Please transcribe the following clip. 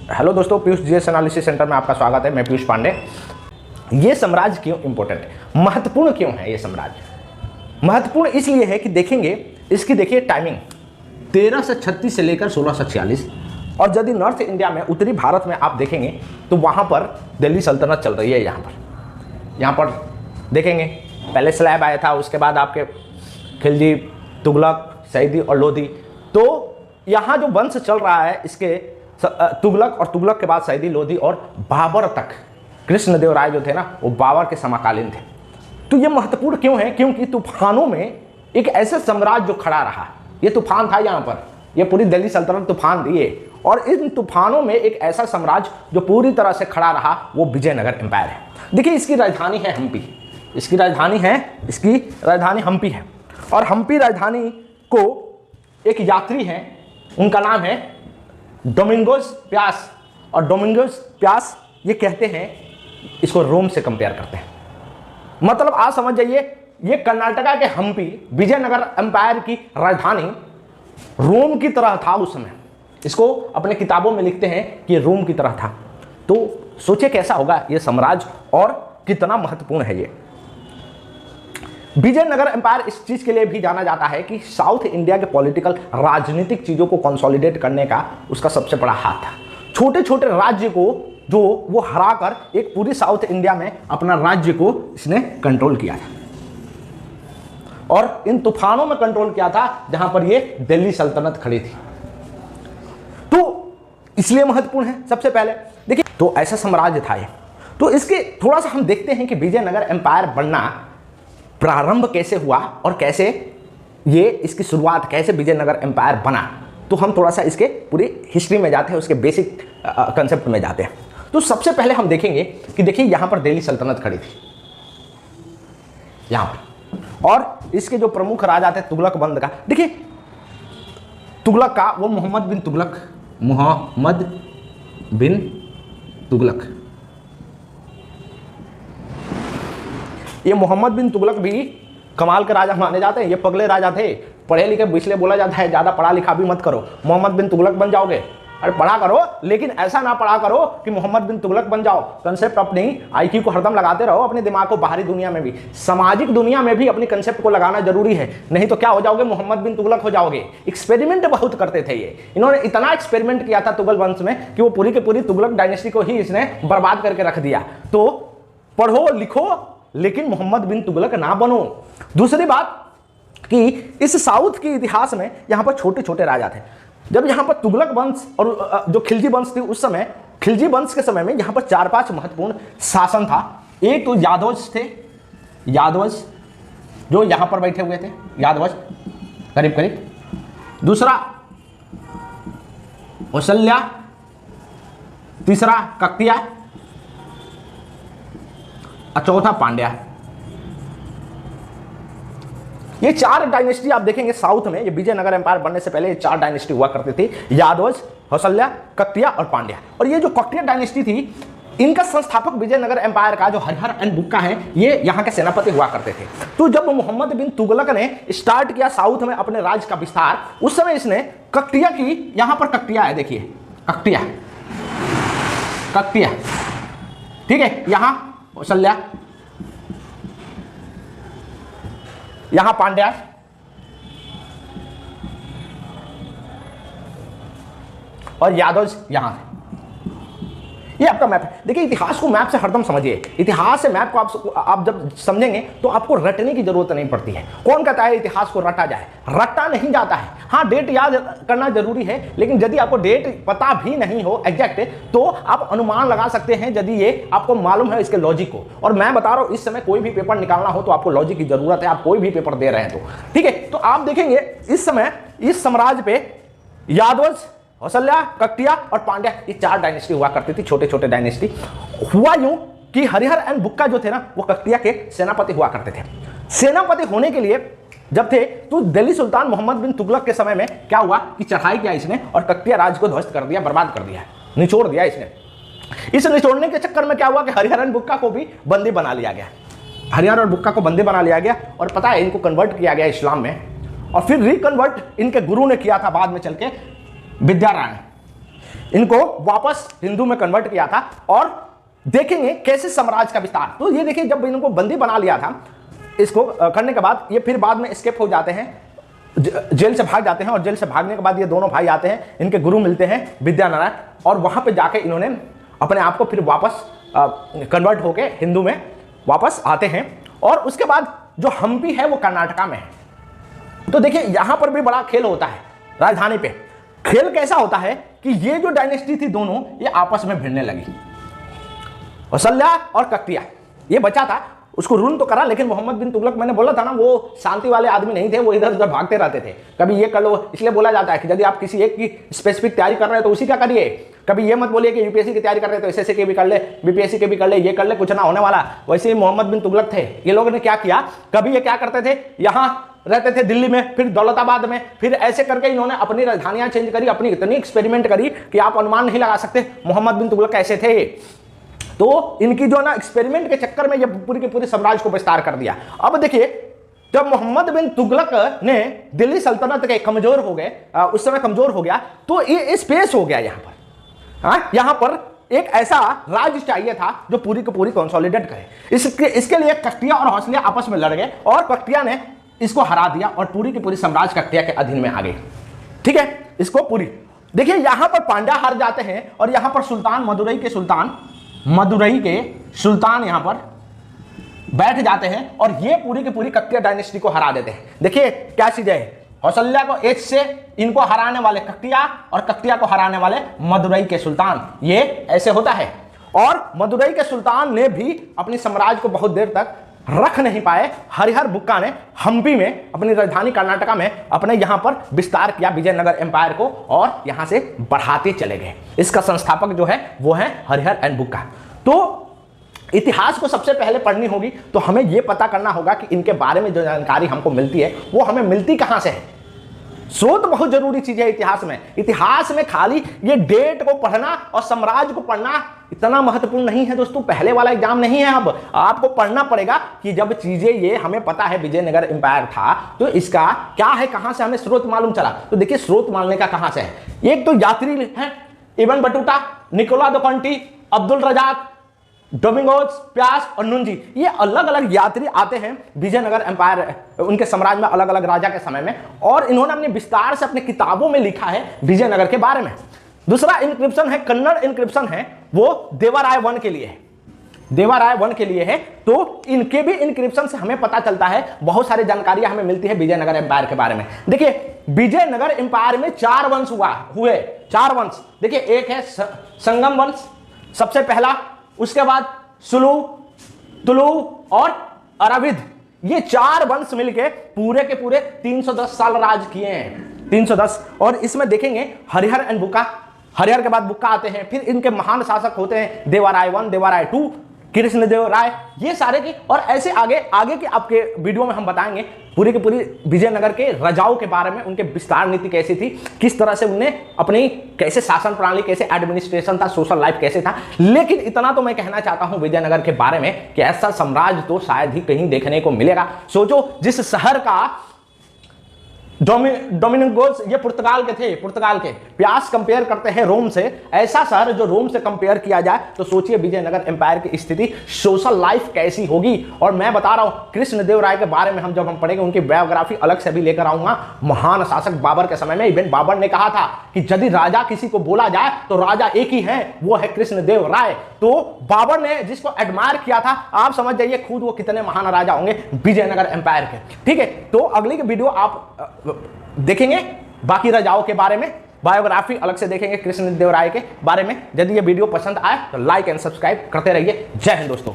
Hello दोस्तों, Piyush GS analysis centre में आपका स्वागत है। मैं पीयूष पांडे। ये साम्राज्य क्यों इंपॉर्टेंट है, महत्वपूर्ण क्यों है ये साम्राज्य? महत्वपूर्ण इसलिए है कि देखेंगे इसकी, देखिए टाइमिंग 1336 से लेकर 1646। और यदि नॉर्थ इंडिया में, उत्तरी भारत में आप देखेंगे तो वहाँ पर दिल्ली सल्तनत चल रही है। यहाँ पर देखेंगे पहले स्लैब आया था, उसके बाद आपके खिलजी, तुगलक, सैदी और लोधी। तो यहाँ जो वंश चल रहा है इसके तुगलक, और तुगलक के बाद सैदी, लोधी और बाबर तक। कृष्णदेव राय जो थे ना, वो बाबर के समकालीन थे। तो ये महत्वपूर्ण क्यों है? क्योंकि तूफानों में एक ऐसा साम्राज्य जो खड़ा रहा, ये तूफान था यहाँ पर, ये पूरी दिल्ली सल्तनत तूफान दिए। और इन तूफानों में एक ऐसा साम्राज्य जो पूरी तरह से खड़ा रहा, वो विजयनगर एम्पायर है। देखिए इसकी राजधानी है हम्पी, इसकी राजधानी हम्पी है। और हम्पी राजधानी को एक यात्री हैं, उनका नाम है डोमिंगोस प्यास। और डोमिंगोस प्यास ये कहते हैं, इसको रोम से कंपेयर करते हैं। मतलब आप समझ जाइए, ये कर्नाटका के हम्पी विजयनगर एम्पायर की राजधानी रोम की तरह था उस समय। इसको अपने किताबों में लिखते हैं कि रोम की तरह था। तो सोचिए कैसा होगा ये साम्राज्य और कितना महत्वपूर्ण है ये। विजयनगर एम्पायर इस चीज के लिए भी जाना जाता है कि साउथ इंडिया के पॉलिटिकल, राजनीतिक चीजों को कंसोलिडेट करने का उसका सबसे बड़ा हाथ था। छोटे छोटे राज्य को जो वो हराकर एक पूरी साउथ इंडिया में अपना राज्य को इसने कंट्रोल किया था। और इन तूफानों में कंट्रोल किया था जहां पर ये दिल्ली सल्तनत खड़ी थी। तो इसलिए महत्वपूर्ण है सबसे पहले। देखिए तो ऐसा साम्राज्य था ये। तो इसके थोड़ा सा हम देखते हैं कि विजयनगर एम्पायर बनना प्रारंभ कैसे हुआ और कैसे ये इसकी शुरुआत, कैसे विजयनगर एम्पायर बना। तो हम थोड़ा सा इसके पूरी हिस्ट्री में जाते हैं, उसके बेसिक कंसेप्ट में जाते हैं। तो सबसे पहले हम देखेंगे कि देखिए यहां पर दिल्ली सल्तनत खड़ी थी यहां पर। और इसके जो प्रमुख राजा थे तुगलक वंश का, देखिए तुगलक का वो मोहम्मद बिन तुगलक। ये मोहम्मद बिन तुगलक भी कमाल के राजा माने जाते हैं। ये पगले राजा थे, पढ़े लिखे, इसलिए बोला जाता है ज़्यादा पढ़ा लिखा भी मत करो, मोहम्मद बिन तुगलक बन जाओगे। अरे पढ़ा करो, लेकिन ऐसा ना पढ़ा करो कि मोहम्मद बिन तुगलक बन जाओ। कंसेप्ट अपनी आईक्यू को हरदम लगाते रहो, अपने दिमाग को बाहरी दुनिया में भी, सामाजिक दुनिया में भी अपनी कंसेप्ट को लगाना जरूरी है। नहीं तो क्या हो जाओगे, मोहम्मद बिन तुगलक हो जाओगे। एक्सपेरिमेंट बहुत करते थे ये, इन्होंने इतना एक्सपेरिमेंट किया था तुगल वंश में कि वो पूरी की पूरी तुगलक डायनेस्टी को ही इसने बर्बाद करके रख दिया। तो पढ़ो लिखो, लेकिन मोहम्मद बिन तुगलक ना बनो। दूसरी बात कि इस साउथ के इतिहास में यहां पर छोटे छोटे राजा थे। जब यहां पर तुगलक वंश और जो खिलजी वंश थी, उस समय खिलजी वंश के समय में यहां पर 4-5 महत्वपूर्ण शासन था। एक तो यादवंश थे, यादवंश जो यहां पर बैठे हुए थे, यादवंश करीब करीब। दूसरा होसल्या, तीसरा ककतिया और चौथा पांड्या। ये 4 डायनेस्टी आप देखेंगे साउथ में। ये विजयनगर एम्पायर बनने से पहले ये 4 डायनेस्टी हुआ करती थी, यादवंश, होसल्या, ककतिया और पांड्या। और ये जो ककतिया डायनेस्टी थी, इनका संस्थापक विजयनगर एम्पायर का जो हरिहर एंड बुक्का है, ये यहाँ के सेनापति हुआ करते थे। तो जब मोहम्मद बिन तुगलक ने स्टार्ट किया साउथ में अपने राज्य का विस्तार, उस समय इसने ककतिया की, यहां पर ककतिया है, देखिए ककतिया, ठीक है, यहां होसल्या, यहां पांड्या, और यादव यहां से। ये आपका मैप है। देखिए इतिहास को मैप से हरदम समझिए। इतिहास से मैप को आप जब समझेंगे तो आपको रटने की जरूरत नहीं पड़ती है। कौन कहता है इतिहास को रटा जाए? रटा नहीं जाता है। हाँ, डेट याद करना जरूरी है, लेकिन यदि आपको डेट पता भी नहीं हो एग्जैक्ट, तो आप अनुमान लगा सकते हैं यदि ये आपको मालूम है इसके लॉजिक को। और मैं बता रहा हूं, इस समय कोई भी पेपर निकालना हो तो आपको लॉजिक की जरूरत है। आप कोई भी पेपर दे रहे हैं तो ठीक है। तो आप देखेंगे इस समय इस साम्राज्य पे यादवंश, होसल्या, ककतिया और पांड्या, ये 4 डायनेस्टी हुआ करती थी, छोटे छोटे डायनेस्टी। हुआ यूं कि हरिहर एंड बुक्का जो थे ना, वो ककतिया के सेनापति हुआ करते थे। सेनापति होने के लिए जब थे तो दिल्ली सुल्तान मोहम्मद बिन तुगलक के समय में क्या हुआ कि चढ़ाई किया इसने और ककतिया राज को ध्वस्त कर दिया, बर्बाद कर दिया, निचोड़ दिया इसने। इस निचोड़ने के चक्कर में क्या हुआ कि हरिहर एंड बुक्का को भी बंदी बना लिया गया। हरिहर और बुक्का को बंदी बना लिया गया और पता है इनको कन्वर्ट किया गया इस्लाम में। और फिर रिकन्वर्ट इनके गुरु ने किया था बाद में चल के, विद्यारायण। इनको वापस हिंदू में कन्वर्ट किया था। और देखेंगे कैसे साम्राज्य का विस्तार। तो ये देखिए, जब इनको बंदी बना लिया था, इसको करने के बाद ये फिर बाद में एस्केप हो जाते हैं, जेल से भाग जाते हैं। और जेल से भागने के बाद ये दोनों भाई आते हैं, इनके गुरु मिलते हैं विद्यानारायण, और वहां पे जाके इन्होंने अपने आप को फिर वापस कन्वर्ट होके हिंदू में वापस आते हैं। और उसके बाद जो हम्पी है वो कर्नाटका में है। तो देखिए यहां पर भी बड़ा खेल होता है राजधानी पे। खेल कैसा होता है कि ये जो डायनेस्टी थी दोनों ये आपस में भिड़ने लगी। कौशल्या और ककतिया, ये बचा था, उसको रूल तो करा, लेकिन मोहम्मद बिन तुगलक, मैंने बोला था ना, वो शांति वाले आदमी नहीं थे, वो इधर उधर भागते रहते थे। कभी ये कर लो, इसलिए बोला जाता है कि यदि आप किसी एक की स्पेसिफिक तैयारी कर रहे हैं तो उसी का करिए। कभी ये मत बोलिए कि यूपीएससी की तैयारी कर रहे हैं तो एसएससी के भी कर ले, बीपीएससी के भी कर ले, ये कर ले, कुछ ना होने वाला। वैसे ही मोहम्मद बिन तुगलक थे। ये लोगों ने क्या किया, कभी ये क्या करते थे, यहाँ रहते थे दिल्ली में, फिर दौलताबाद में, फिर ऐसे करके इन्होंने अपनी राजधानियां चेंज करी, अपनी इतनी एक्सपेरिमेंट करी कि आप अनुमान नहीं लगा सकते मोहम्मद बिन तुगलक कैसे थे। तो इनकी जो ना एक्सपेरिमेंट के चक्कर में ये पूरी के पूरे साम्राज्य को विस्तार कर दिया। अब देखिए, जब मोहम्मद बिन तुगलक ने दिल्ली सल्तनत के कमजोर हो गए, उस समय कमजोर हो गया, तो ये स्पेस हो गया यहाँ पर। यहाँ पर एक ऐसा राज्य चाहिए था जो पूरी की पूरी कंसोलिडेट करे। इसके लिए ककतिया और हौसलिया आपस में लड़ गए और ककतिया ने इसको हरा दिया और पूरी की पूरी साम्राज्य ककतिया के अधीन में आ गई। ठीक है, इसको पूरी देखिए, यहां पर पांड्या हार जाते हैं और यहां पर सुल्तान, मदुरई के सुल्तान यहां पर बैठ जाते हैं और ये पूरी की पूरी ककतिया डायनेस्टी को हरा देते हैं। देखिए क्या चीज है, कौशल्या को एच से इनको हराने वाले ककतिया और ककतिया को हराने वाले मदुरई के सुल्तान, ये ऐसे होता है। और मदुरई के सुल्तान ने भी अपनी साम्राज्य को बहुत देर तक रख नहीं पाए। हरिहर बुक्का ने हम्पी में, अपनी राजधानी कर्नाटका में, अपने यहां पर विस्तार किया विजयनगर एम्पायर को और यहां से बढ़ाते चले गए। इसका संस्थापक जो है वो है हरिहर एंड बुक्का। तो इतिहास को सबसे पहले पढ़नी होगी तो हमें यह पता करना होगा कि इनके बारे में जो जानकारी हमको मिलती है वो हमें मिलती कहां से है। स्रोत बहुत जरूरी चीज है इतिहास में। इतिहास में खाली ये डेट को पढ़ना और साम्राज्य को पढ़ना इतना महत्वपूर्ण नहीं है दोस्तों। पहले वाला एग्जाम नहीं है। अब आपको पढ़ना पड़ेगा कि जब चीजें, ये हमें पता है विजयनगर एम्पायर था तो इसका क्या है, कहां से हमें स्रोत मालूम चला। तो देखिए स्रोत मानने का कहां से है। एक तो यात्री है इब्न बटूटा, Nicola the कॉन्टी, Abdul Razzaq, Domingos, प्यास और नुंजी, ये अलग अलग यात्री आते हैं विजयनगर एम्पायर, उनके साम्राज्य में अलग अलग राजा के समय में, और इन्होंने अपने विस्तार से अपने किताबों में लिखा है विजयनगर के बारे में। दूसरा इंक्रिप्शन है, कन्नड़ इंक्रिप्शन है, वो देवाराय वन के लिए है, देवाराय वन के लिए है। तो इनके भी इंक्रिप्शन से हमें पता चलता है, बहुत सारी जानकारियां हमें मिलती है विजयनगर एम्पायर के बारे में। देखिए विजयनगर एम्पायर में 4 वंश हुए 4 वंश। देखिए एक है संगम वंश सबसे पहला, उसके बाद सुलू, तुलु और अराविद, ये 4 वंश मिलके पूरे के पूरे 310 साल राज किए हैं, 310। और इसमें देखेंगे हरिहर एंड बुक्का, हरिहर के बाद बुक्का आते हैं, फिर इनके महान शासक होते हैं देवाराय 1, देवाराय 2, कृष्णदेव राय, ये सारे की। और ऐसे आगे के आपके वीडियो में हम बताएंगे पूरी की पूरी विजयनगर के राजाओं के बारे में, उनके विस्तार नीति कैसी थी, किस तरह से उनने अपनी कैसे शासन प्रणाली, कैसे एडमिनिस्ट्रेशन था, सोशल लाइफ कैसे था। लेकिन इतना तो मैं कहना चाहता हूं विजयनगर के बारे में कि ऐसा साम्राज्य तो शायद ही कहीं देखने को मिलेगा। सोचो जिस शहर का डोमिनिगोस, ये पुर्तगाल के थे, पुर्तगाल के, प्यास कंपेयर करते हैं रोम से, ऐसा शहर जो रोम से कंपेयर किया जाए तो सोचिए विजयनगर एम्पायर की स्थिति, सोशल लाइफ कैसी होगी। और मैं बता रहा हूं कृष्णदेव राय के बारे में हम जब पढ़ेंगे, उनकी बायोग्राफी अलग से भी लेकर आऊंगा। महान शासक बाबर के समय में इवन बाबर ने कहा था कि यदि राजा किसी को बोला जाए तो राजा एक ही है, वो है कृष्णदेव राय। तो बाबर ने जिसको एडमायर किया था, आप समझ जाइए खुद वो कितने महान राजा होंगे विजयनगर एम्पायर के। ठीक है, तो अगली वीडियो आप देखेंगे बाकी राजाओं के बारे में, बायोग्राफी अलग से देखेंगे कृष्णदेव राय के बारे में। यदि ये वीडियो पसंद आए तो लाइक एंड सब्सक्राइब करते रहिए। जय हिंद दोस्तों।